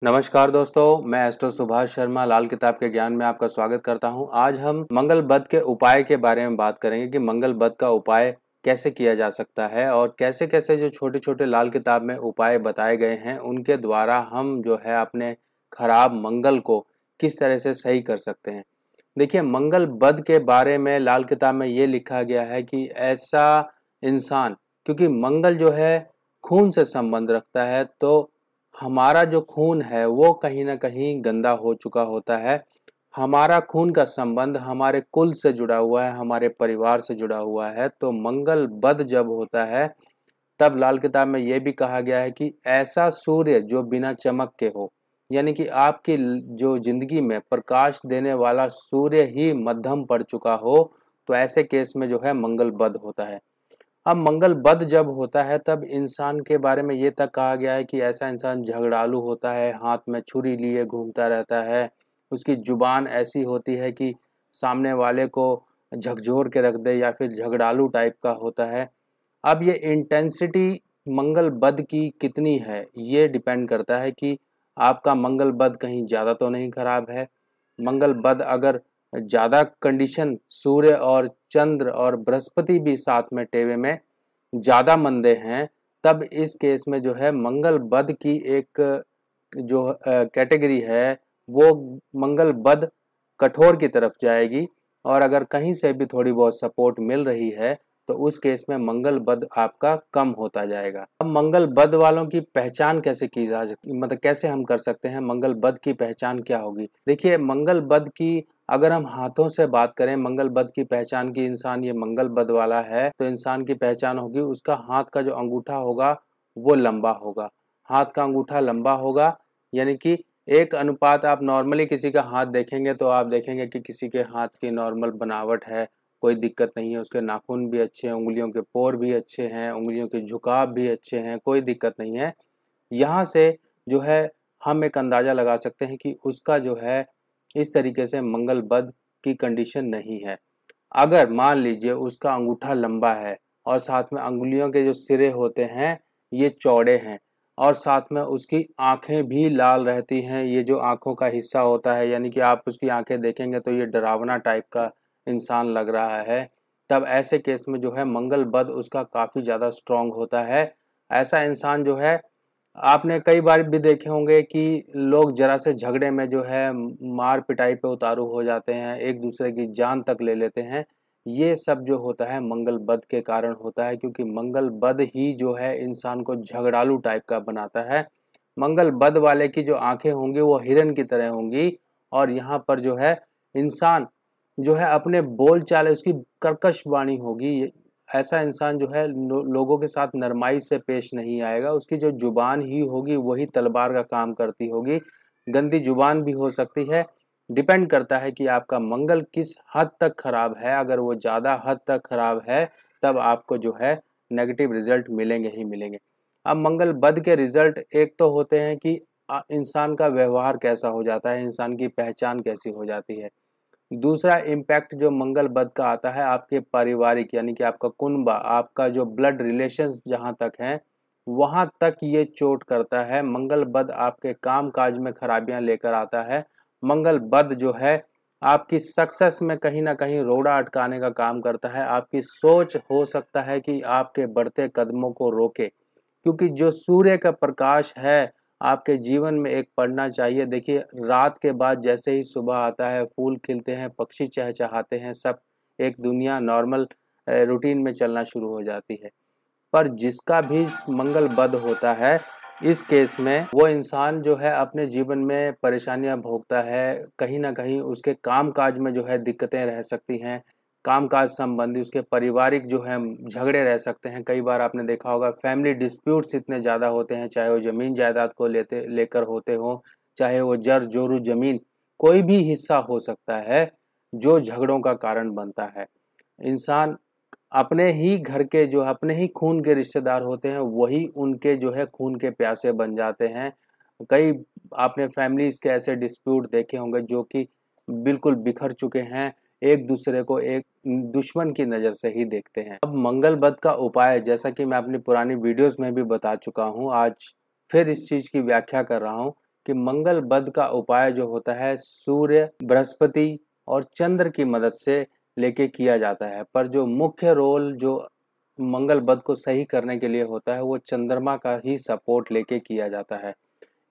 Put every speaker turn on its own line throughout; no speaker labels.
नमस्कार दोस्तों, मैं एस्ट्रो सुभाष शर्मा लाल किताब के ज्ञान में आपका स्वागत करता हूं। आज हम मंगल बद के उपाय के बारे में बात करेंगे कि मंगल बद का उपाय कैसे किया जा सकता है और कैसे कैसे जो छोटे छोटे लाल किताब में उपाय बताए गए हैं उनके द्वारा हम जो है अपने खराब मंगल को किस तरह से सही कर सकते हैं। देखिए, मंगल बद के बारे में लाल किताब में ये लिखा गया है कि ऐसा इंसान, क्योंकि मंगल जो है खून से संबंध रखता है, तो हमारा जो खून है वो कहीं ना कहीं गंदा हो चुका होता है। हमारा खून का संबंध हमारे कुल से जुड़ा हुआ है, हमारे परिवार से जुड़ा हुआ है। तो मंगल बद जब होता है तब लाल किताब में यह भी कहा गया है कि ऐसा सूर्य जो बिना चमक के हो, यानी कि आपकी जो जिंदगी में प्रकाश देने वाला सूर्य ही मध्यम पड़ चुका हो, तो ऐसे केस में जो है मंगल बद होता है। अब मंगल बद जब होता है तब इंसान के बारे में ये तक कहा गया है कि ऐसा इंसान झगड़ालू होता है, हाथ में छुरी लिए घूमता रहता है, उसकी जुबान ऐसी होती है कि सामने वाले को झकझोर के रख दे या फिर झगड़ालू टाइप का होता है। अब ये इंटेंसिटी मंगल बद की कितनी है ये डिपेंड करता है कि आपका मंगल बद कहीं ज़्यादा तो नहीं खराब है। मंगल बद अगर ज़्यादा कंडीशन सूर्य और चंद्र और बृहस्पति भी साथ में टेवे में ज़्यादा मंदे हैं, तब इस केस में जो है मंगल बद की एक जो कैटेगरी है वो मंगल बद कठोर की तरफ जाएगी। और अगर कहीं से भी थोड़ी बहुत सपोर्ट मिल रही है तो उस केस में मंगल बद आपका कम होता जाएगा। अब मंगल बद वालों की पहचान कैसे की जा सकती, मतलब कैसे हम कर सकते हैं, मंगल बद की पहचान क्या होगी। देखिए, मंगल बद की अगर हम हाथों से बात करें, मंगल बद की पहचान की, इंसान ये मंगल बद वाला है तो इंसान की पहचान होगी उसका हाथ का जो अंगूठा होगा वो लंबा होगा। हाथ का अंगूठा लंबा होगा, यानी कि एक अनुपात। आप नॉर्मली किसी का हाथ देखेंगे तो आप देखेंगे कि किसी के हाथ की नॉर्मल बनावट है, कोई दिक्कत नहीं है, उसके नाखून भी अच्छे हैं, उंगलियों के पोर भी अच्छे हैं, उंगलियों के झुकाव भी अच्छे हैं, कोई दिक्कत नहीं है। यहाँ से जो है हम एक अंदाज़ा लगा सकते हैं कि उसका जो है इस तरीके से मंगल बद की कंडीशन नहीं है। अगर मान लीजिए उसका अंगूठा लंबा है और साथ में अंगुलियों के जो सिरे होते हैं ये चौड़े हैं और साथ में उसकी आंखें भी लाल रहती हैं, ये जो आंखों का हिस्सा होता है, यानी कि आप उसकी आंखें देखेंगे तो ये डरावना टाइप का इंसान लग रहा है, तब ऐसे केस में जो है मंगल बद उसका काफ़ी ज़्यादा स्ट्रांग होता है। ऐसा इंसान जो है, आपने कई बार भी देखे होंगे कि लोग जरा से झगड़े में जो है मार पिटाई पे उतारू हो जाते हैं, एक दूसरे की जान तक ले लेते हैं। ये सब जो होता है मंगल बद के कारण होता है, क्योंकि मंगल बद ही जो है इंसान को झगड़ालू टाइप का बनाता है। मंगल बद वाले की जो आंखें होंगी वो हिरन की तरह होंगी और यहाँ पर जो है इंसान जो है अपने बोल चाल उसकी कर्कश वाणी होगी। ऐसा इंसान जो है लोगों के साथ नरमाई से पेश नहीं आएगा, उसकी जो जुबान ही होगी वही तलवार का काम करती होगी। गंदी जुबान भी हो सकती है। डिपेंड करता है कि आपका मंगल किस हद तक खराब है। अगर वो ज़्यादा हद तक खराब है तब आपको जो है नेगेटिव रिजल्ट मिलेंगे ही मिलेंगे। अब मंगल बद के रिजल्ट एक तो होते हैं कि इंसान का व्यवहार कैसा हो जाता है, इंसान की पहचान कैसी हो जाती है। दूसरा इम्पैक्ट जो मंगल बद का आता है आपके पारिवारिक, यानी कि आपका कुनबा, आपका जो ब्लड रिलेशंस जहाँ तक हैं वहाँ तक ये चोट करता है। मंगल बद आपके काम काज में खराबियाँ लेकर आता है। मंगल बद जो है आपकी सक्सेस में कहीं ना कहीं रोड़ा अटकाने का काम करता है। आपकी सोच हो सकता है कि आपके बढ़ते कदमों को रोके, क्योंकि जो सूर्य का प्रकाश है आपके जीवन में एक पड़ना चाहिए। देखिए, रात के बाद जैसे ही सुबह आता है, फूल खिलते हैं, पक्षी चहचहाते हैं, सब एक दुनिया नॉर्मल रूटीन में चलना शुरू हो जाती है। पर जिसका भी मंगल बद होता है, इस केस में वो इंसान जो है अपने जीवन में परेशानियां भोगता है। कहीं ना कहीं उसके काम काज में जो है दिक्कतें रह सकती हैं, काम काज संबंधी उसके पारिवारिक जो है झगड़े रह सकते हैं। कई बार आपने देखा होगा फैमिली डिस्प्यूट्स इतने ज़्यादा होते हैं, चाहे वो ज़मीन जायदाद को लेकर होते हो, चाहे वो जर जोरू ज़मीन कोई भी हिस्सा हो सकता है जो झगड़ों का कारण बनता है। इंसान अपने ही घर के जो अपने ही खून के रिश्तेदार होते हैं वही उनके जो है खून के प्यासे बन जाते हैं। कई आपने फैमिलीज के ऐसे डिस्प्यूट देखे होंगे जो कि बिल्कुल बिखर चुके हैं, एक दूसरे को एक दुश्मन की नज़र से ही देखते हैं। अब मंगल बद का उपाय, जैसा कि मैं अपनी पुरानी वीडियोस में भी बता चुका हूँ, आज फिर इस चीज़ की व्याख्या कर रहा हूँ कि मंगल बध का उपाय जो होता है सूर्य, बृहस्पति और चंद्र की मदद से लेके किया जाता है, पर जो मुख्य रोल जो मंगल बध को सही करने के लिए होता है वो चंद्रमा का ही सपोर्ट लेके किया जाता है।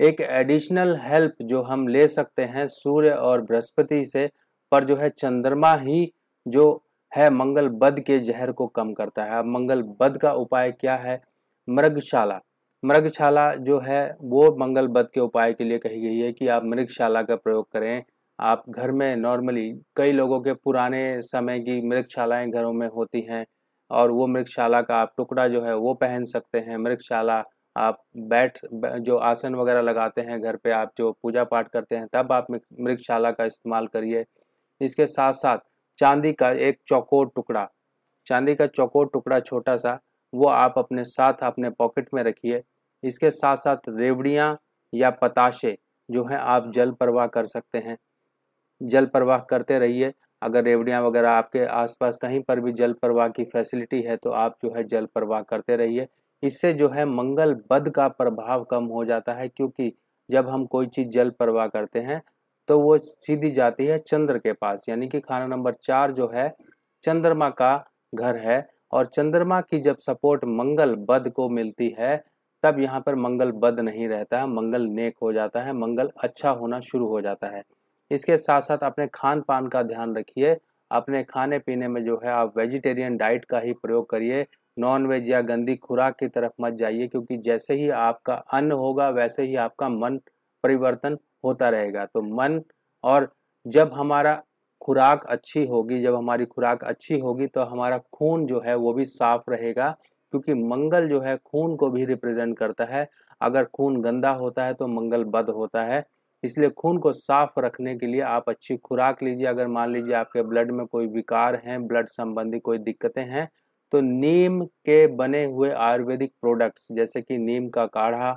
एक एडिशनल हेल्प जो हम ले सकते हैं सूर्य और बृहस्पति से, पर जो है चंद्रमा ही जो है मंगल बध के जहर को कम करता है। अब मंगल बध का उपाय क्या है? मृगशाला। मृगशाला जो है वो मंगल बध के उपाय के लिए कही गई है कि आप मृगशाला का प्रयोग करें। आप घर में नॉर्मली कई लोगों के पुराने समय की मृगशालाएं घरों में होती हैं और वो मृगशाला का आप टुकड़ा जो है वो पहन सकते हैं। मृगशाला आप जो आसन वगैरह लगाते हैं घर पे, आप जो पूजा पाठ करते हैं तब आप मृगशाला का इस्तेमाल करिए। इसके साथ साथ चांदी का एक चौकोर टुकड़ा, चांदी का चौकोर टुकड़ा छोटा सा, वो आप अपने साथ अपने पॉकेट में रखिए। इसके साथ साथ रेवड़ियाँ या पताशे जो हैं आप जल प्रवाह कर सकते हैं, जल प्रवाह करते रहिए। अगर रेवड़ियाँ वगैरह आपके आसपास कहीं पर भी जल प्रवाह की फैसिलिटी है तो आप जो है जल प्रवाह करते रहिए। इससे जो है मंगल बध का प्रभाव कम हो जाता है, क्योंकि जब हम कोई चीज़ जल प्रवाह करते हैं तो वो सीधी जाती है चंद्र के पास, यानी कि खाना नंबर 4 जो है चंद्रमा का घर है। और चंद्रमा की जब सपोर्ट मंगल बध को मिलती है तब यहाँ पर मंगल बध नहीं रहता है, मंगल नेक हो जाता है, मंगल अच्छा होना शुरू हो जाता है। इसके साथ साथ अपने खान पान का ध्यान रखिए। अपने खाने पीने में जो है आप वेजिटेरियन डाइट का ही प्रयोग करिए, नॉन वेज या गंदी खुराक की तरफ मत जाइए, क्योंकि जैसे ही आपका अन्न होगा वैसे ही आपका मन परिवर्तन होता रहेगा। तो मन और जब हमारा खुराक अच्छी होगी, जब हमारी खुराक अच्छी होगी तो हमारा खून जो है वो भी साफ रहेगा, क्योंकि मंगल जो है खून को भी रिप्रेजेंट करता है। अगर खून गंदा होता है तो मंगल बद होता है। इसलिए खून को साफ रखने के लिए आप अच्छी खुराक लीजिए। अगर मान लीजिए आपके ब्लड में कोई विकार हैं, ब्लड संबंधी कोई दिक्कतें हैं, तो नीम के बने हुए आयुर्वेदिक प्रोडक्ट्स जैसे कि नीम का काढ़ा,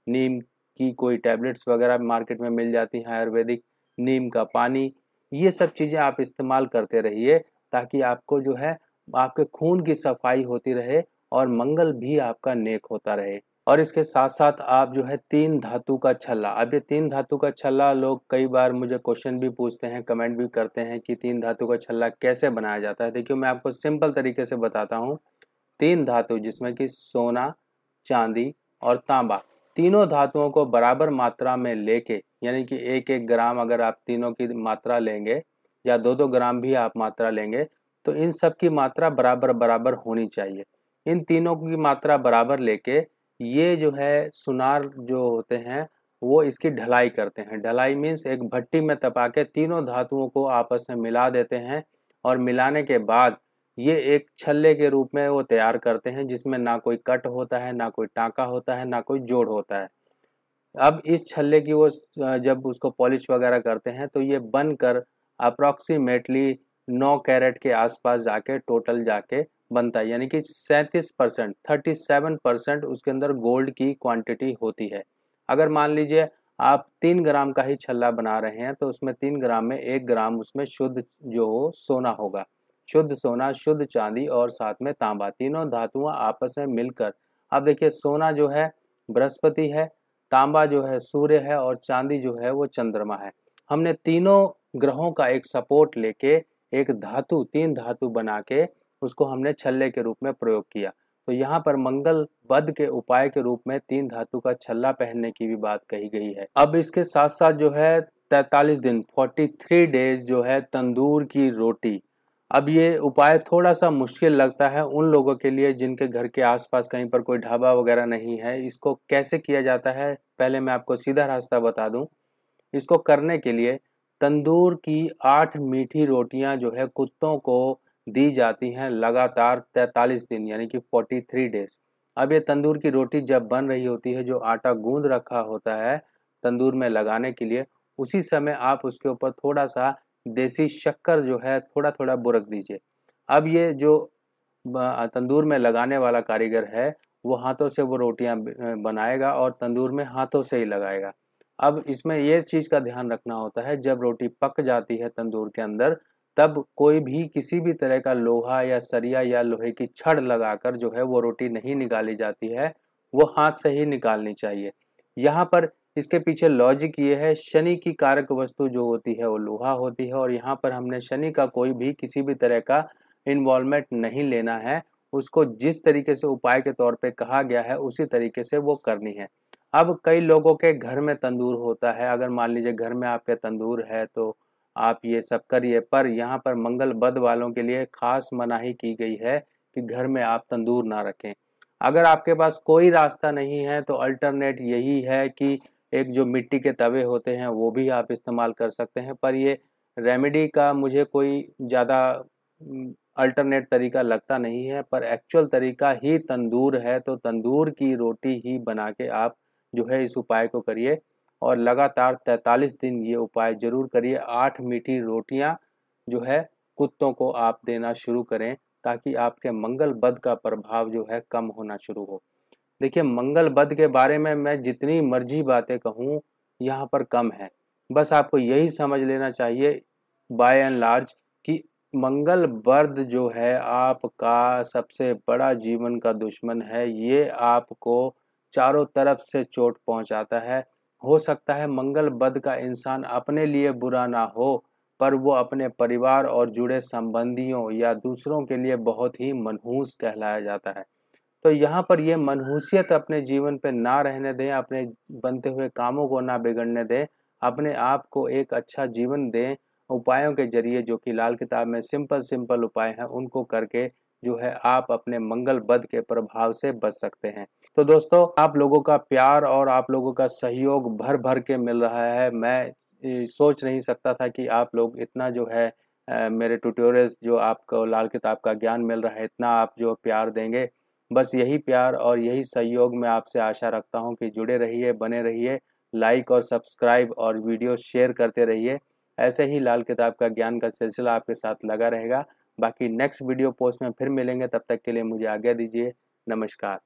नीम की कोई टैबलेट्स वगैरह मार्केट में मिल जाती हैं आयुर्वेदिक, नीम का पानी, ये सब चीज़ें आप इस्तेमाल करते रहिए ताकि आपको जो है आपके खून की सफाई होती रहे और मंगल भी आपका नेक होता रहे। और इसके साथ साथ आप जो है 3 धातु का छल्ला, अब ये 3 धातु का छल्ला लोग कई बार मुझे क्वेश्चन भी पूछते हैं, कमेंट भी करते हैं कि 3 धातु का छल्ला कैसे बनाया जाता है। देखिए मैं आपको सिंपल तरीके से बताता हूँ। 3 धातु जिसमें कि सोना, चांदी और तांबा, तीनों धातुओं को बराबर मात्रा में लेके, यानी कि 1-1 ग्राम अगर आप तीनों की मात्रा लेंगे या 2-2 ग्राम भी आप मात्रा लेंगे तो इन सब की मात्रा बराबर बराबर होनी चाहिए। इन तीनों की मात्रा बराबर लेके ये जो है सुनार जो होते हैं वो इसकी ढलाई करते हैं। ढलाई मीन्स एक भट्टी में तपा के तीनों धातुओं को आपस में मिला देते हैं और मिलाने के बाद ये एक छल्ले के रूप में वो तैयार करते हैं, जिसमें ना कोई कट होता है, ना कोई टाँका होता है, ना कोई जोड़ होता है। अब इस छल्ले की वो जब उसको पॉलिश वगैरह करते हैं तो ये बनकर अप्रॉक्सीमेटली 9 कैरेट के आसपास जाके टोटल जाके बनता है, यानी कि 37%, 37% उसके अंदर गोल्ड की क्वांटिटी होती है। अगर मान लीजिए आप 3 ग्राम का ही छल्ला बना रहे हैं तो उसमें 3 ग्राम में 1 ग्राम उसमें शुद्ध जो हो सोना होगा। शुद्ध सोना, शुद्ध चांदी और साथ में तांबा, तीनों धातुआं आपस में मिलकर, अब देखिए सोना जो है बृहस्पति है, तांबा जो है सूर्य है और चांदी जो है वो चंद्रमा है। हमने तीनों ग्रहों का एक सपोर्ट लेके एक धातु, 3 धातु बना के उसको हमने छल्ले के रूप में प्रयोग किया। तो यहाँ पर मंगल बध के उपाय के रूप में 3 धातु का छल्ला पहनने की भी बात कही गई है। अब इसके साथ साथ जो है 43 दिन 43 डेज जो है तंदूर की रोटी। अब ये उपाय थोड़ा सा मुश्किल लगता है उन लोगों के लिए जिनके घर के आसपास कहीं पर कोई ढाबा वगैरह नहीं है। इसको कैसे किया जाता है पहले मैं आपको सीधा रास्ता बता दूं। इसको करने के लिए तंदूर की 8 मीठी रोटियां जो है कुत्तों को दी जाती हैं लगातार 43 दिन, यानी कि 43 डेज। अब ये तंदूर की रोटी जब बन रही होती है, जो आटा गूंद रखा होता है तंदूर में लगाने के लिए, उसी समय आप उसके ऊपर थोड़ा सा देसी शक्कर जो है थोड़ा थोड़ा बुरक दीजिए। अब ये जो तंदूर में लगाने वाला कारीगर है वो हाथों से वो रोटियां बनाएगा और तंदूर में हाथों से ही लगाएगा। अब इसमें ये चीज़ का ध्यान रखना होता है, जब रोटी पक जाती है तंदूर के अंदर तब कोई भी किसी भी तरह का लोहा या सरिया या लोहे की छड़ लगाकर जो है वो रोटी नहीं निकाली जाती है, वो हाथ से ही निकालनी चाहिए। यहाँ पर इसके पीछे लॉजिक ये है, शनि की कारक वस्तु जो होती है वो लोहा होती है और यहाँ पर हमने शनि का कोई भी किसी भी तरह का इन्वॉल्वमेंट नहीं लेना है। उसको जिस तरीके से उपाय के तौर पे कहा गया है उसी तरीके से वो करनी है। अब कई लोगों के घर में तंदूर होता है, अगर मान लीजिए घर में आपके तंदूर है तो आप ये सब करिए, पर यहाँ पर मंगल बद वालों के लिए खास मनाही की गई है कि घर में आप तंदूर ना रखें। अगर आपके पास कोई रास्ता नहीं है तो अल्टरनेट यही है कि एक जो मिट्टी के तवे होते हैं वो भी आप इस्तेमाल कर सकते हैं, पर ये रेमेडी का मुझे कोई ज़्यादा अल्टरनेट तरीका लगता नहीं है। पर एक्चुअल तरीका ही तंदूर है, तो तंदूर की रोटी ही बना के आप जो है इस उपाय को करिए और लगातार 43 दिन ये उपाय ज़रूर करिए। 8 मीठी रोटियां जो है कुत्तों को आप देना शुरू करें ताकि आपके मंगल बद का प्रभाव जो है कम होना शुरू हो। देखिए, मंगल बद के बारे में मैं जितनी मर्जी बातें कहूँ यहाँ पर कम है। बस आपको यही समझ लेना चाहिए बाय एंड लार्ज कि मंगल बद जो है आपका सबसे बड़ा जीवन का दुश्मन है। ये आपको चारों तरफ से चोट पहुँचाता है। हो सकता है मंगल बद का इंसान अपने लिए बुरा ना हो, पर वो अपने परिवार और जुड़े संबंधियों या दूसरों के लिए बहुत ही मनहूस कहलाया जाता है। तो यहाँ पर ये मनहूसियत अपने जीवन पे ना रहने दें, अपने बनते हुए कामों को ना बिगड़ने दें, अपने आप को एक अच्छा जीवन दें उपायों के जरिए, जो कि लाल किताब में सिंपल उपाय हैं उनको करके जो है आप अपने मंगल बद के प्रभाव से बच सकते हैं। तो दोस्तों, आप लोगों का प्यार और आप लोगों का सहयोग भर भर के मिल रहा है। मैं सोच नहीं सकता था कि आप लोग इतना जो है मेरे ट्यूटोरियल्स जो आपको लाल किताब का ज्ञान मिल रहा है इतना आप जो प्यार देंगे। बस यही प्यार और यही सहयोग मैं आपसे आशा रखता हूं कि जुड़े रहिए, बने रहिए, लाइक और सब्सक्राइब और वीडियो शेयर करते रहिए। ऐसे ही लाल किताब का ज्ञान का सिलसिला आपके साथ लगा रहेगा। बाकी नेक्स्ट वीडियो पोस्ट में फिर मिलेंगे, तब तक के लिए मुझे आज्ञा दीजिए। नमस्कार।